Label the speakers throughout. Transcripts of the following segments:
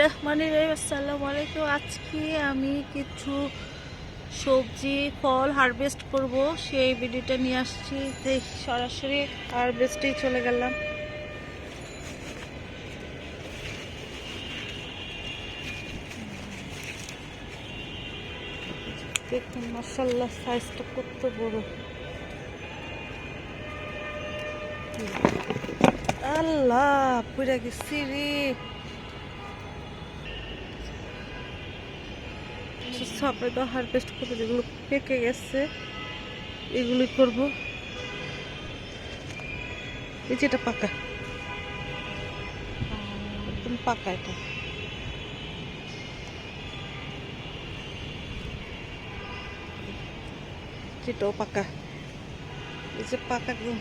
Speaker 1: বিসমিল্লাহিররহমানিররহিম। আসসালামু আলাইকুম। আজকে আমি কিছু সবজি ফল হারভেস্ট করব, সেই ভিডিওটা নিয়ে আসছি। সরাসরি হারভেস্টেই চলে গেলাম। দেখুন মাশাআল্লাহ, সাইজটা কত বড়। আল্লাহ, পুরা গেছি রে। সবেদা হারভেস্ট করবো, যেগুলো পেকে গেছে এগুলি করব। এই যে এটা পাকা, একদম পাকা। এটা যেটাও পাকা, এই যে পাকা একদম।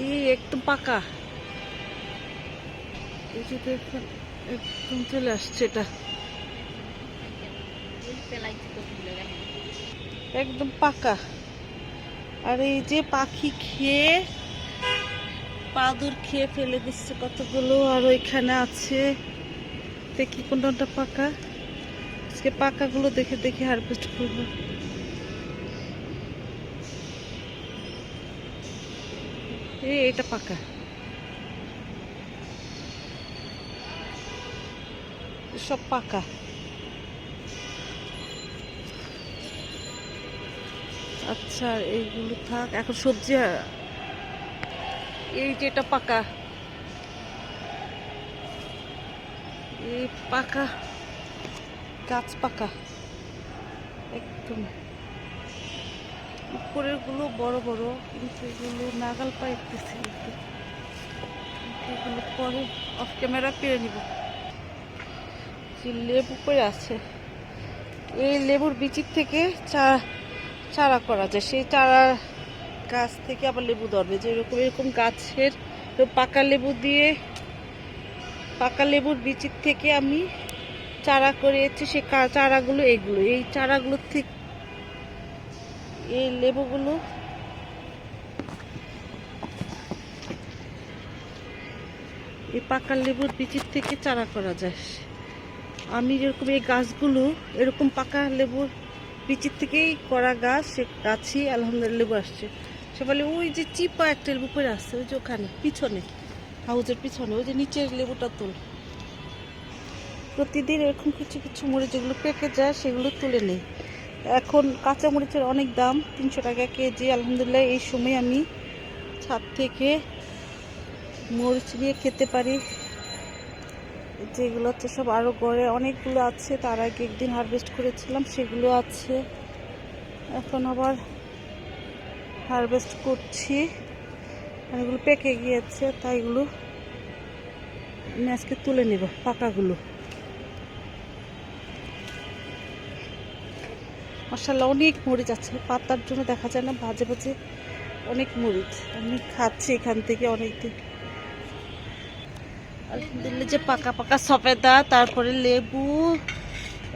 Speaker 1: এই একদম পাকা, এই যে দেখুন একদম চলে আসছে। এটা একদম পাকা। আর এই যে পাখি খেয়ে, পাদুর খেয়ে ফেলে দিচ্ছে কতগুলো। আর ওইখানে আছে, দেখি কোনটা পাকা। আজকে পাকাগুলো দেখে দেখে হারভেস্ট করবো। এটা পাকা, সব পাকা। আচ্ছা এইগুলো থাক, এখন সবজি। এই যে এটা পাকা, এই পাকা গাছ পাকা একদম। উপরের গুলো বড় বড়, কিন্তু এগুলো নাগাল পাইতেছি। এগুলো পরে অফ ক্যামেরা পেরে নিব। যে লেবু করে আছে, এই লেবুর বিচির থেকে চারা করা যায়। সেই চারা গাছ থেকে আবার লেবু ধরবে, যে এরকম এরকম গাছের পাকা লেবু দিয়ে, পাকা লেবুর বিচির থেকে আমি চারা করিয়েছি। সেই চারাগুলো এগুলো, এই চারাগুলো থেকে এই লেবুগুলো এই পাকা লেবুর বিচির থেকে চারা করা যায়। আমি যেরকম এই গাছগুলো এরকম পাকা লেবুর বিচির থেকেই করা গাছ, সে গাছই আলহামদুলিল্লাহ লেবু আসছে। সে বলে ওই যে চিপা একটা লেবু পড়ে আসছে, ওই যে ওখানে পিছনে, হাউজের পিছনে, ওই যে নিচের লেবুটা তুল। প্রতিদিন এরকম কিছু কিছু মরিচ যেগুলো পেকে যায় সেগুলো তুলে নেই। এখন কাঁচা মরিচের অনেক দাম, 300 টাকা কেজি। আলহামদুলিল্লাহ এই সময় আমি ছাদ থেকে মরিচ নিয়ে খেতে পারি। যেগুলো হচ্ছে সব আরও গড়ে অনেকগুলো আছে, তার আগে একদিন হারভেস্ট করেছিলাম, সেগুলো আছে। এখন আবার হারভেস্ট করছি, এগুলো পেকে গিয়েছে, তাই এগুলো আমি আজকে তুলে নেব পাকাগুলো। মাশাআল্লাহ অনেক মরিচ আছে, পাতার জন্য দেখা যায় না, ভাজে ভাজে অনেক মরিচ আমি খাচ্ছি এখান থেকে অনেকদিন। আলহামদুলিল্লাহ যে পাকা পাকা সফেদা, তারপরে লেবু,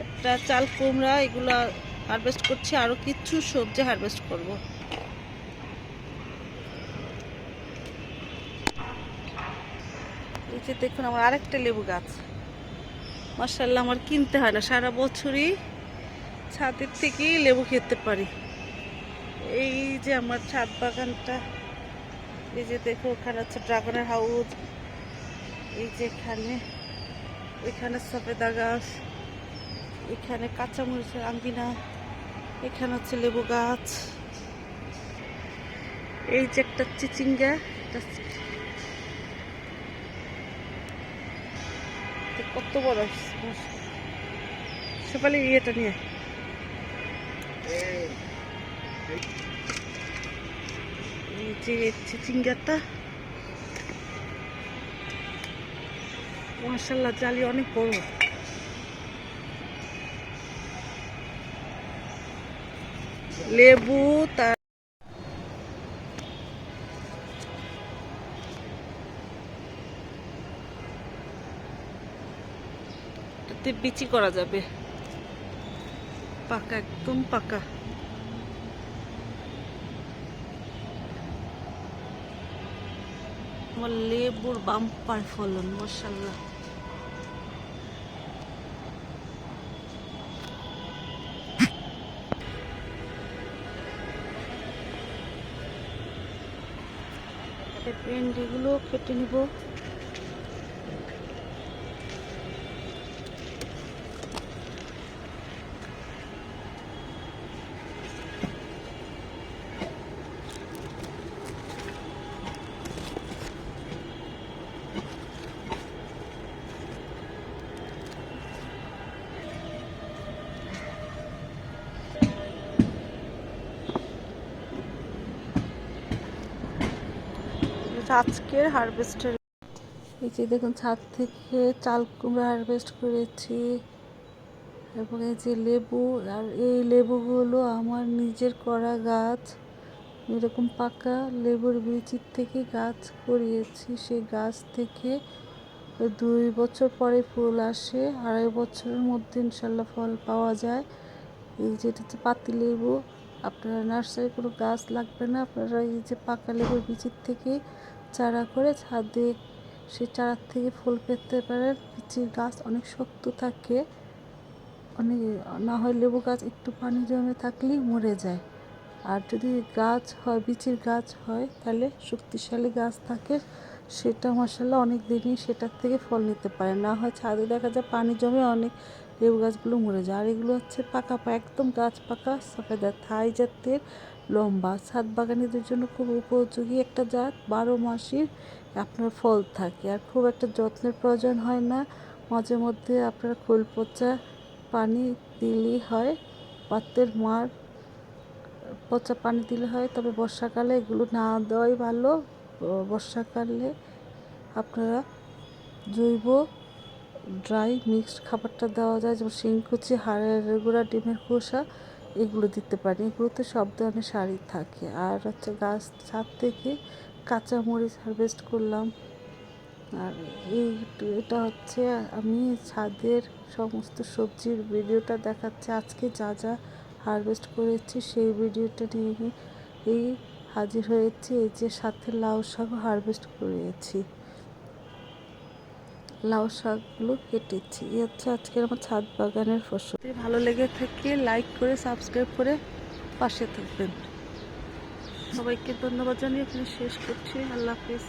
Speaker 1: একটা চাল কুমড়া, এগুলো হারভেস্ট করছি। আরো কিছু সবজি হারভেস্ট করব। এই যে দেখুন আমার আরেকটা লেবু গাছ। মাশাআল্লাহ আমার কিনতে হয় না, সারা বছরই ছাদের থেকেই লেবু খেতে পারি। এই যে আমার ছাদ বাগানটা, এই যে দেখো ওখানে হচ্ছে ড্রাগনের হাউস, এই যে এখানে, ওইখানে সফেদা গাছ, এখানে কাঁচামরিচের আঙ্গিনা, এখানে হচ্ছে লেবু গাছ, এই যে একটা চিচিঙ্গা, কত বড় সকালে ইয়েটা নিয়ে। এই যে চিচিঙ্গাটা মাশাআল্লাহ জালি অনেক বড়। লেবু, তার দিয়ে বিচি করা যাবে, পাকা একদম পাকা। আমার লেবুর বাম্পার ফলন মাশাআল্লাহ। ভেন্ডিগুলো কেটে নিব। আজকের হারভেস্টের এই যে দেখুন, ছাদ থেকে চাল কুমড়া হারভেস্ট করেছি, এবং এই যে লেবু, আর এই লেবুগুলো আমার নিজের করা গাছ। এরকম পাকা লেবুর বীচির থেকে গাছ করিয়েছি। সেই গাছ থেকে 2 বছর পরে ফুল আসে, 2.5 বছরের মধ্যে ইনশাল্লাহ ফল পাওয়া যায়। এই যেটা হচ্ছে পাতি লেবু, আপনারা নার্সারি কোনো গাছ লাগবে না, আপনারা এই যে পাকা লেবুর বীচির থেকে চারা করে ছাদে সে চারার থেকে ফুল পেতে পারেন। বিচির গাছ অনেক শক্ত থাকে, অনেক না হয় লেবু গাছ একটু পানি জমে থাকলেই মরে যায়। আর যদি গাছ হয়, বিচির গাছ হয়, তাহলে শক্তিশালী গাছ থাকে, সেটা মাশাআল্লাহ অনেক দিনই সেটার থেকে ফল নিতে পারে। না হয় ছাদে দেখা যায় পানি জমে অনেক লেবু গাছগুলো মরে যায়। আর এগুলো হচ্ছে পাকা একদম গাছ পাকা সফেদা থাই জাতের লম্বা, ছাদ বাগানীদের জন্য খুব উপযোগী একটা জাত। 12 মাসই আপনার ফল থাকে, আর খুব একটা যত্নের প্রয়োজন হয় না। মাঝে মধ্যে আপনার খোল পচা পানি দিলেই হয়, পাত্রের মার পচা পানি দিলে হয়। তবে বর্ষাকালে এগুলো না দেওয়াই ভালো। বর্ষাকালে আপনারা জৈব ড্রাই মিক্সড খাবারটা দেওয়া যায়, যেমন শিংকুচি, হাড়ের গুঁড়া, ডিমের খোসা, এগুলো দিতে পারি। এগুলোতে সব ধরনের সারই থাকে। আর হচ্ছে গাছ ছাদ থেকে কাঁচা মরিচ হারভেস্ট করলাম। আর এটা হচ্ছে আমি ছাদের সমস্ত সবজির ভিডিওটা দেখাচ্ছে। আজকে যা যা হারভেস্ট করেছি সেই ভিডিওটা নিয়ে এই হাজির হয়েছি। এই যে সাথে লাউ শাকও হারভেস্ট করেছি, লাউ শাকগুলো কেটেছি। এই হচ্ছে আজকের আমার ছাদ বাগানের ফসল। ভালো লেগে থাকে লাইক করে সাবস্ক্রাইব করে পাশে থাকবেন। সবাইকে ধন্যবাদ জানিয়ে এখানে শেষ করছি। আল্লাহ হাফেজ।